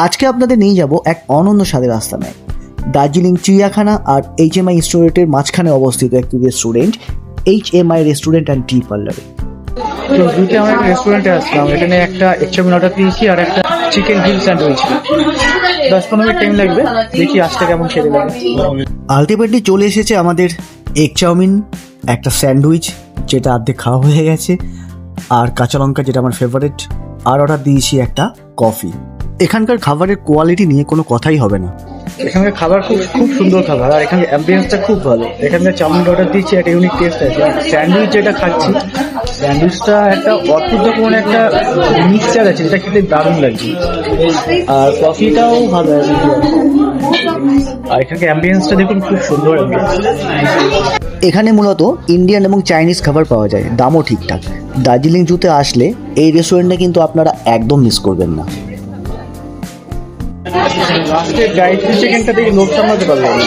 আজকে আপনাদের নিয়ে যাব এক অনন্য স্বাদের আস্তানায়। দার্জিলিং চিড়িয়াখানা আর HMI রেস্টুরেন্টের মাঝখানে অবস্থিত একটি restaurant, HMI restaurant and T parlour. তো দুটো আমরা রেস্টুরেন্টে আসলাম, এখানে একটা এগ চাউমিন অর্ডার দিয়েছি আর একটা chicken grill sandwich. 10-15 minute time লাগবে, দেখি আসতে কেমন খেতে লাগে। আলটিমেটলি চলে এসেছে আমাদের এগ চাউমিন, একটা স্যান্ডউইচ যেটা অর্ধেক খাওয়া হয়ে গেছে, আর কাঁচা লঙ্কা যেটা আমার ফেভারিট, আর অর্ডার দিয়েছি একটা কফি। এখানকার খাবারের কোয়ালিটি নিয়ে কোনো কথাই হবে না। এখানকার খাবার খুব সুন্দর খাবার, আর এখানে অ্যাম্বিয়েন্সটা খুব ভালো। এখানকার চাউমিন অর্ডার দিচ্ছি, একটা ইউনিক টেস্ট আছে। স্যান্ডউইচ যেটা খাচ্ছি, স্যান্ডউইচটা একটা অদ্ভুত রকম একটা মিক্সচার আছে, যেটা খেতে দারুণ লাগছে। আর কফিটাও ভালো আছে। আর এখানকার অ্যাম্বিয়েন্সটা দেখুন, খুব সুন্দর অ্যাম্বিয়েন্স। এখানে মূলত ইন্ডিয়ান এবং চাইনিজ খাবার পাওয়া যায়, দামও ঠিকঠাক। দার্জিলিং জুতে আসলে এই রেস্টুরেন্টটা কিন্তু আপনারা একদম মিস করবেন না। লাস্টে গায়ত্রী চিকেনটা দেখে লোভ সামলাতে পারলাম না।